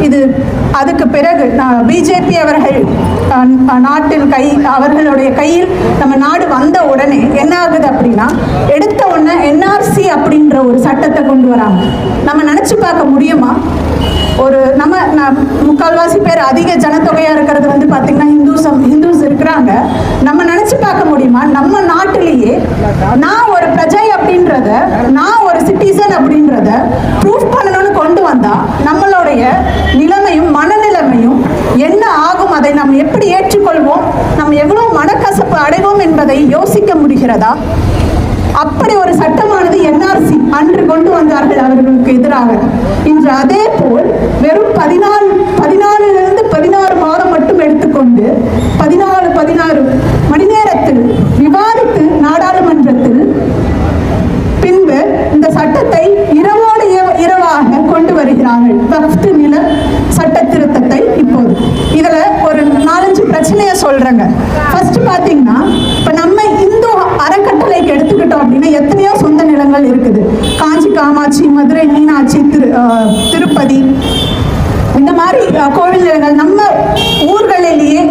இது அதுக்கு பிறகு பிஜேபி அவர்கள் நாட்டில் அவர்களுடைய கையில் நம்ம நாடு வந்த உடனே என்ன ஆகுது அப்படின்னா, எடுத்த உடனே என்ஆர்சி அப்படின்ற ஒரு சட்டத்தை கொண்டு வராங்க. நம்ம நினைச்சு பார்க்க முடியுமா? ஒரு முக்கால்வாசி பேர் அதிக ஜனத்தொகையா இருக்கிறது வந்து பாத்தீங்கன்னா ஹிந்துஸ் இருக்கிறாங்க. நம்ம நினைச்சு பார்க்க முடியுமா? நம்ம நாட்டிலேயே நான் ஒரு பிரஜை அப்படின்றத, நான் ஒரு சிட்டிசன் அப்படின்றத ப்ரூஃப் பண்ணணும்னு கொண்டு வந்தா நம்மளுடைய நிலைமையும் மனநிலைமையும் என்ன ஆகும்? அதை நாம் எப்படி ஏற்றுக்கொள்வோம்? நம்ம எவ்வளவு மனக்கசப்பு அடைவோம் என்பதை யோசிக்க முடிகிறதா? அப்படி ஒரு சட்டமானது என்ஆர்சி அன்று கொண்டு வந்தார்கள் அவர்களுக்கு எதிராக. இன்று அதே போல் வெறும் 14 மாதம் மட்டும் எடுத்துக்கொண்டு 16 மணி நேரத்தில் விவாதித்து நாடாளுமன்றத்தில் பின்பு இந்த சட்டத்தை இரவோடு இரவாக கொண்டு வருகிறார்கள். வக்ஃப் நில சட்ட திருத்தத்தை. இப்போது இதுல ஒரு 4-5 பிரச்சனையை சொல்றேங்க. ஃபர்ஸ்ட் பாத்தீங்கன்னா, இப்ப நம்ம இந்து அறக்கட்டளைக்கு எடுத்துக்கிட்டோம் அப்படின்னா எத்தனையோ சொந்த நிலங்கள் இருக்குது. காஞ்சி காமாட்சி, மதுரை மீனாட்சி, திருப்பதி, இந்த மாதிரி கோவில் நிலங்கள் நம்ம ஊர்களிலேயே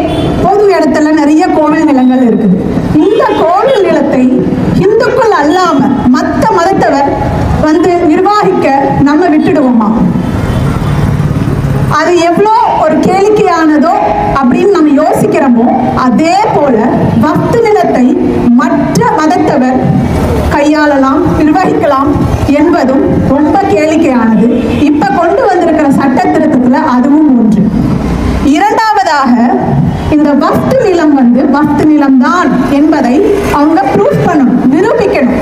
பொது இடத்துல நிறைய கோவில் நிலங்கள் இருக்குது. இந்த கோவில் நிலத்தை இந்துக்கள் அல்லாம மற்ற மதத்தவர் வந்து நிர்வாகிக்க நம்ம விட்டுடுவோமா? அது எவ்வளோ ஒரு கேளிக்கையானதோ அப்படின்னு நம்ம யோசிக்கிறோமோ, அதே போல வக்ஃப் நிலத்தை மற்ற மதத்தவர் கையாளலாம், நிர்வகிக்கலாம் என்பதும் ரொம்ப கேளிக்கையானது. இப்ப கொண்டு வந்திருக்கிற சட்ட திருத்தத்துல அதுவும் ஒன்று. இரண்டாவதாக, இந்த வக்ஃப் நிலம் வந்து வக்ஃப் நிலம்தான் என்பதை அவங்க ப்ரூஃப் பண்ணணும், நிரூபிக்கணும்.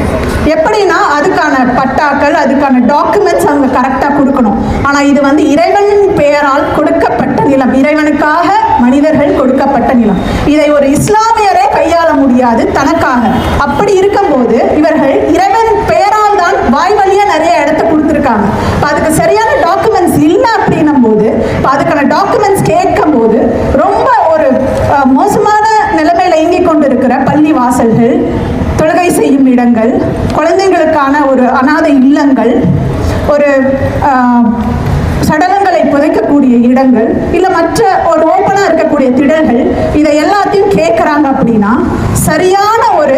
எப்படின்னா அதுக்கான பட்டாக்கள், அதுக்கான டாக்குமெண்ட்ஸ் அவங்க கரெக்டா கொடுக்கணும். ஆனா இது வந்து இறைவனின் பெயரால் கொடுக்கப்பட்ட நிலம், இறைவனுக்காக மனிதர்கள் கொடுக்கப்பட்ட நிலம். இதை ஒரு இஸ்லாமியரே கையாள முடியாது தனக்காக. அப்படி இருக்கும்போது இவர்கள் இறைவன் பெயரால் தான் வாய் வழியா நிறைய இடத்த கொடுத்துருக்காங்க. அதுக்கு சரியான டாக்குமெண்ட்ஸ் இல்லை அப்படின்னும் போது, அதுக்கான டாக்குமெண்ட்ஸ் கேட்கும் போது ரொம்ப ஒரு மோசமான நிலைமையில இயங்கிக் கொண்டிருக்கிற பள்ளி வாசல்கள், தொழுகை செய்யும் இடங்கள், குழந்தைகளுக்கான ஒரு அனாதை இல்லங்கள், ஒரு சடலங்களை புதைக்கக்கூடிய இடங்கள், இல்ல மற்ற ஒரு ஓப்பனா இருக்கக்கூடிய திடல்கள், இதை எல்லாத்தையும் கேட்கறாங்க. அப்படின்னா சரியான ஒரு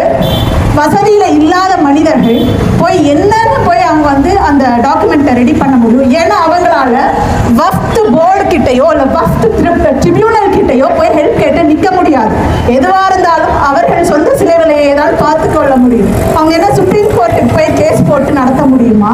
வசதியில இல்லாத மனிதர்கள் போய் என்னன்னு போய் அவங்க வந்து அந்த டாக்குமெண்ட்டை ரெடி பண்ண முடியும்? ஏன்னா அவங்களால வக்ஃப் போர்டு கிட்டையோ இல்ல வக்ஃப் ட்ரிபியூனல் கிட்டையோ போய் ஹெல்ப் கேட்டு நிக்க முடியாது. எதுவா இருந்தாலும் அவர்கள் சொந்த சிலைகளை ஏதாவது பார்த்து கொள்ள முடியும். அவங்க என்ன சுப்ரீம் கோர்ட்டுக்கு போய் கேஸ் போட்டு நடத்த முடியுமா?